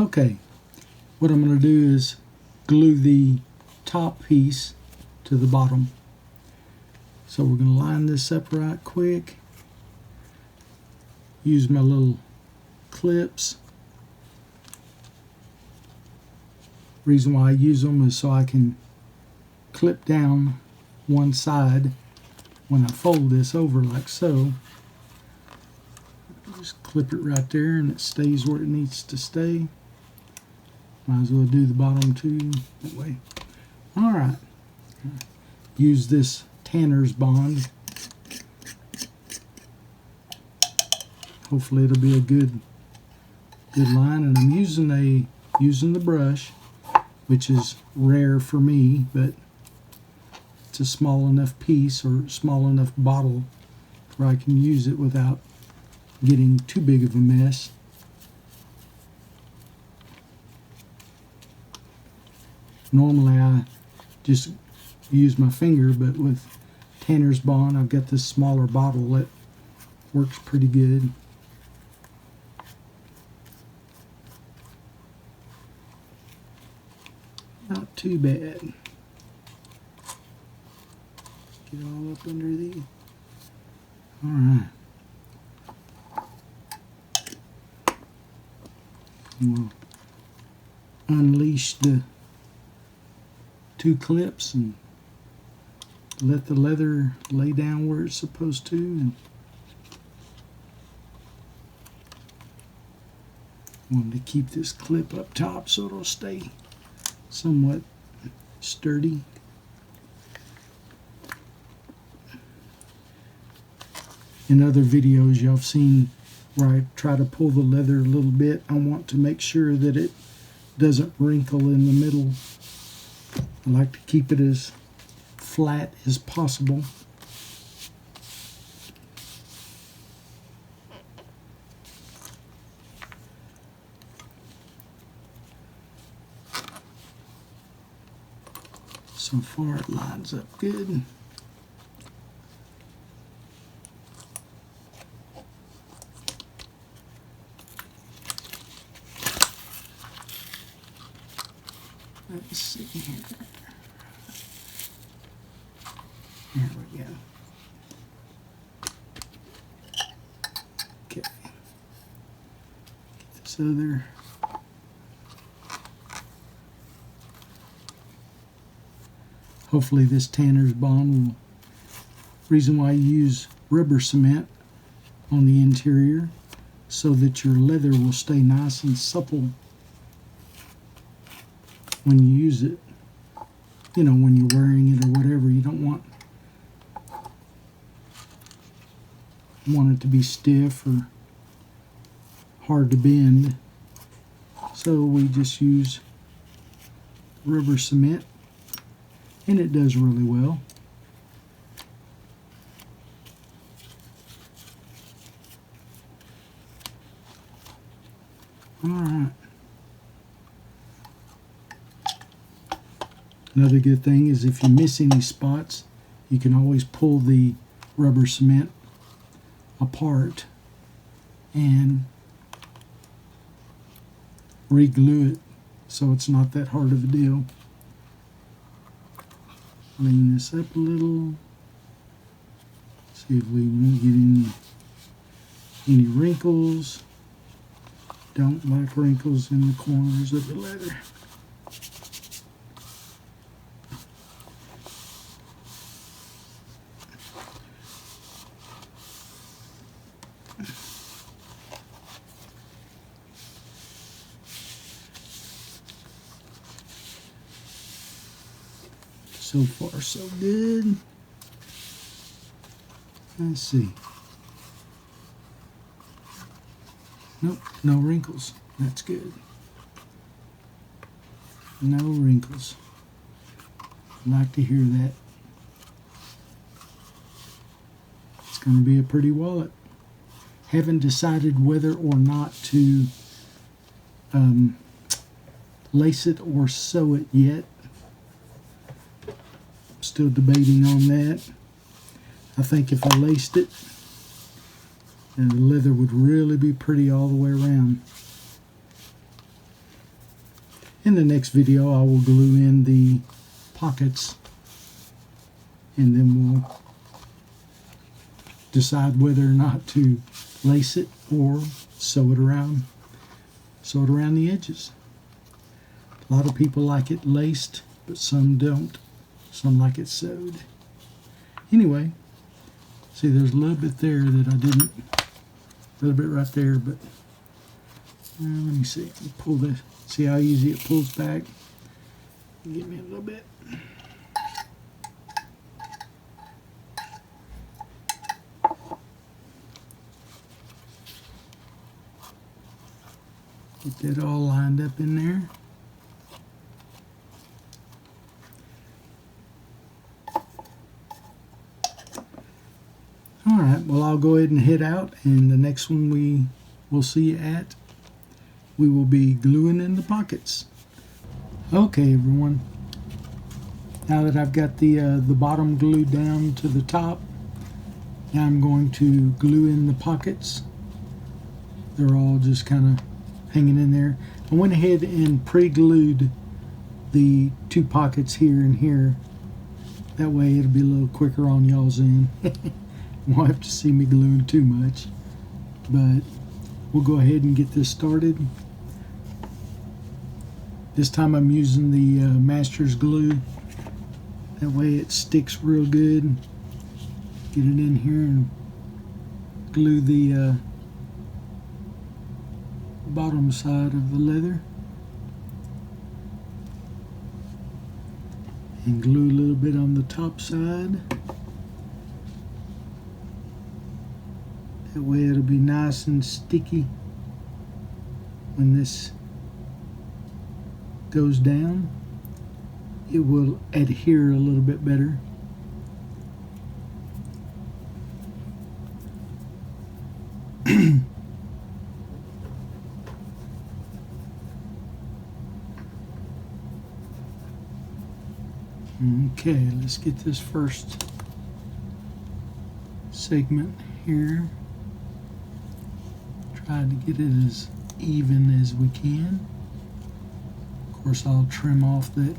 Okay, what I'm going to do is glue the top piece to the bottom. So we're going to line this up right quick. Use my little clips. Reason why I use them is so I can clip down one side when I fold this over like so. Just clip it right there and it stays where it needs to stay. Might as well do the bottom too that way. Alright. Use this tanner's bond. Hopefully it'll be a good line, and I'm using the brush, which is rare for me, but it's a small enough piece or small enough bottle where I can use it without getting too big of a mess. Normally I just use my finger, but with tanner's bond I've got this smaller bottle that works pretty good. Not too bad. Get all up under these. Alright. We'll unleash the two clips and let the leather lay down where it's supposed to. And wanted to keep this clip up top so it'll stay somewhat sturdy. In other videos y'all have seen where I try to pull the leather a little bit, I want to make sure that it doesn't wrinkle in the middle. I like to keep it as flat as possible. So far it lines up good. Let's see here. There we go. Okay. Get this other. Hopefully this tanner's bond will. Reason why you use rubber cement on the interior, so that your leather will stay nice and supple when you use it. You know, when you're wearing it or whatever, you don't want it to be stiff or hard to bend. So we just use rubber cement, and it does really well. Alright. Another good thing is if you miss any spots, you can always pull the rubber cement apart and re-glue it, so it's not that hard of a deal. Clean this up a little. See if we won't get any wrinkles. Don't like wrinkles in the corners of the leather. So far, so good. Let's see. Nope, no wrinkles. That's good. No wrinkles. I like to hear that. It's going to be a pretty wallet. Haven't decided whether or not to lace it or sew it yet. Still debating on that. I think if I laced it, then the leather would really be pretty all the way around. In the next video, I will glue in the pockets, and then we'll decide whether or not to lace it or sew it around the edges. A lot of people like it laced, but some don't. Some like it sewed. Anyway, see, there's a little bit there that I didn't, a little bit right there, but let me see. Pull this. See how easy it pulls back? Give me a little bit. Get that all lined up in there. Alright, well, I'll go ahead and head out, and the next one we will see you at, we will be gluing in the pockets. Okay, everyone. Now that I've got the bottom glued down to the top, now I'm going to glue in the pockets. They're all just kind of hanging in there. I went ahead and pre-glued the two pockets here and here. That way it'll be a little quicker on y'all's end. Won't have to see me gluing too much. But we'll go ahead and get this started. This time I'm using the master's glue. That way it sticks real good. Get it in here and glue the bottom side of the leather. And glue a little bit on the top side. That way it'll be nice and sticky when this goes down. It will adhere a little bit better. Okay, let's get this first segment here. Try to get it as even as we can. Of course, I'll trim off that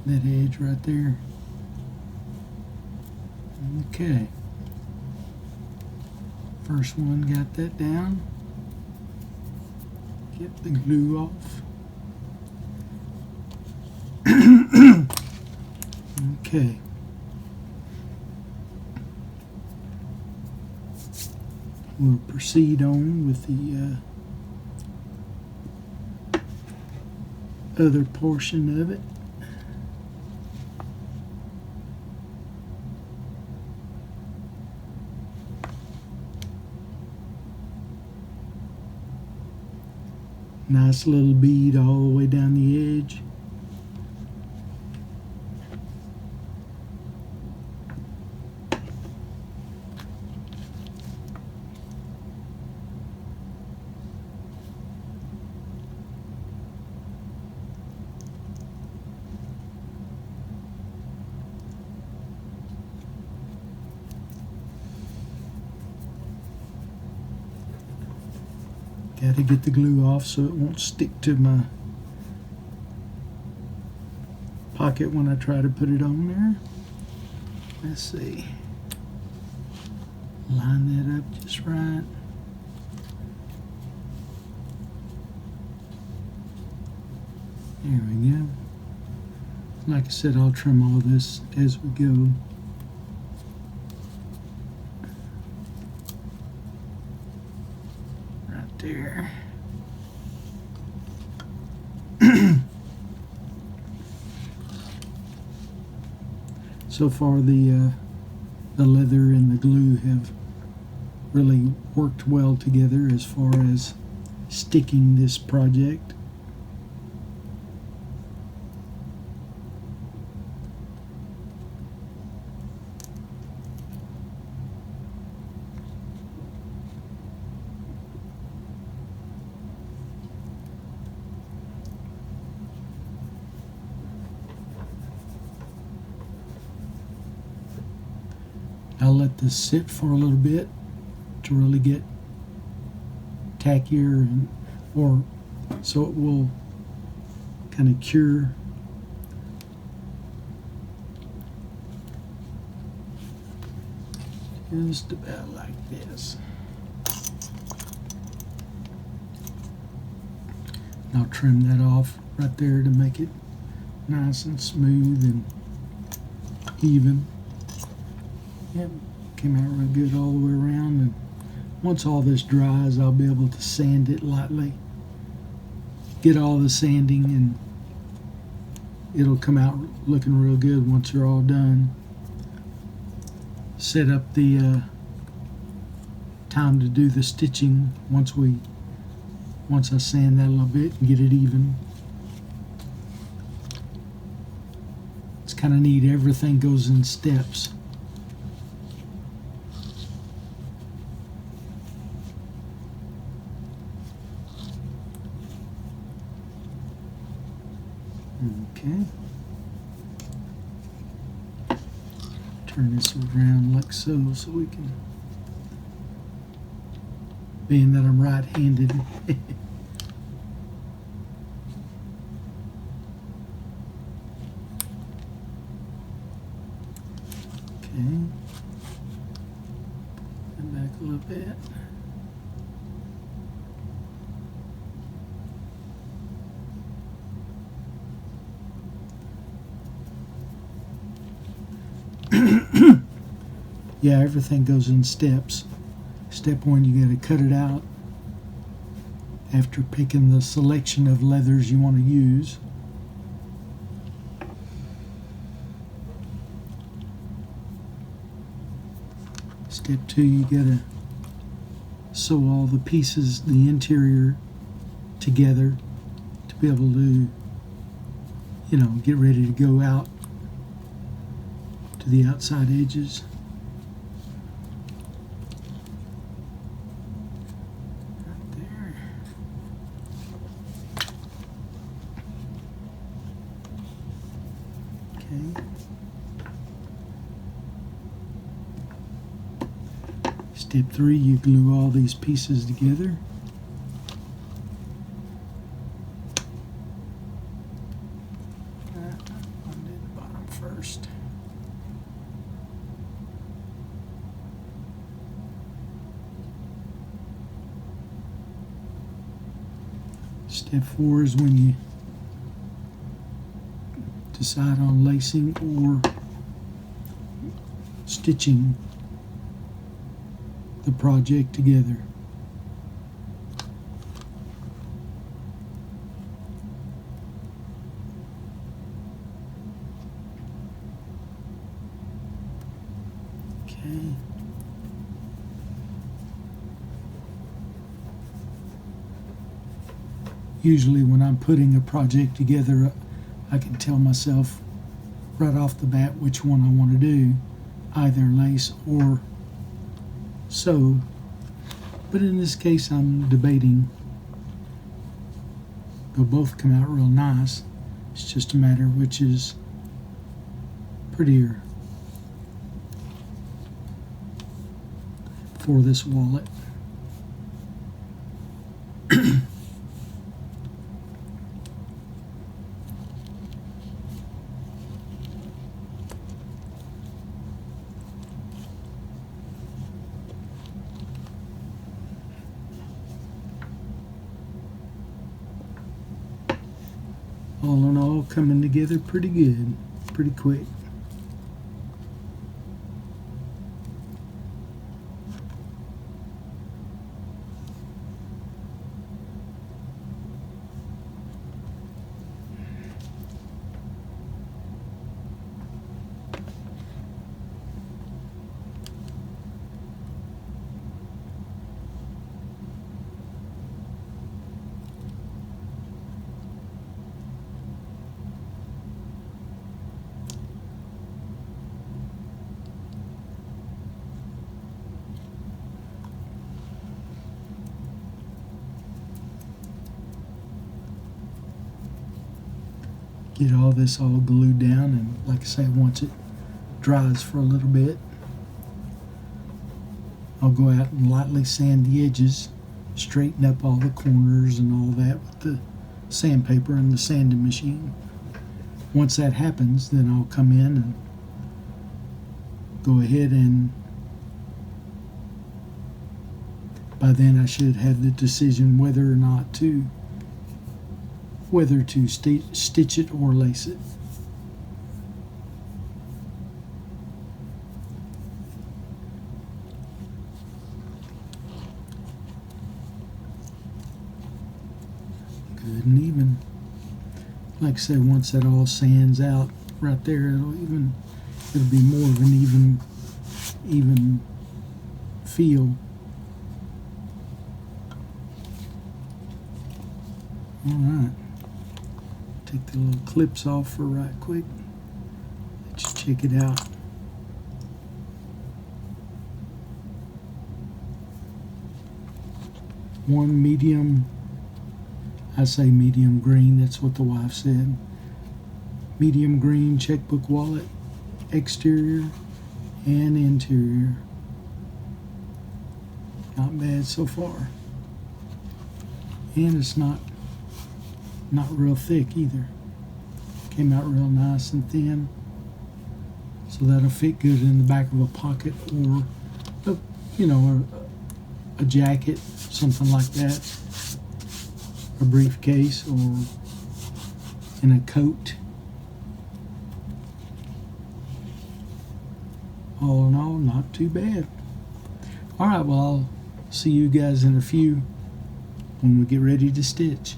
edge right there. Okay. First one, got that down. Get the glue off. Okay. We'll proceed on with the other portion of it. Nice little bead all the way down the edge. Got to get the glue off so it won't stick to my pocket when I try to put it on there. Let's see. Line that up just right. There we go. Like I said, I'll trim all this as we go. There. So far the leather and the glue have really worked well together as far as sticking this project. I'll let this sit for a little bit to really get tackier and or so it will kind of cure. Just about like this. I'll trim that off right there to make it nice and smooth and even. Yep, came out real good all the way around, and once all this dries, I'll be able to sand it lightly. Get all the sanding, and it'll come out looking real good once you're all done. Set up the time to do the stitching once I sand that a little bit and get it even. It's kind of neat, everything goes in steps. Okay. Turn this around like so we can, being that I'm right-handed. Okay. And back a little bit. Yeah, everything goes in steps. Step one, you got to cut it out after picking the selection of leathers you want to use. Step two, you got to sew all the pieces, the interior, together to be able to, get ready to go out to the outside edges. Right there. Okay. Step three, you glue all these pieces together. I'll do the bottom first. Step four is when you decide on lacing or stitching the project together. Okay. Usually when I'm putting a project together, I can tell myself right off the bat which one I want to do, either lace or sew. But in this case, I'm debating. They'll both come out real nice. It's just a matter which is prettier for this wallet. All in all, coming together pretty good, pretty quick. Get all this all glued down, and like I say, once it dries for a little bit, I'll go out and lightly sand the edges straighten up all the corners and all that with the sandpaper and the sanding machine. Once that happens, then I'll come in and go ahead, and by then I should have the decision whether to stitch it or lace it. Good and even. Like I said, once that all sands out right there, it'll be more of an even feel. All right. Take the little clips off for right quick. Let's check it out. One medium. I say medium green, that's what the wife said. Medium green checkbook wallet, exterior and interior. Not bad so far. And it's not real thick either. Came out real nice and thin. So that'll fit good in the back of a pocket or a jacket, something like that. A briefcase or in a coat. All in all, not too bad. Alright, well, I'll see you guys in a few when we get ready to stitch.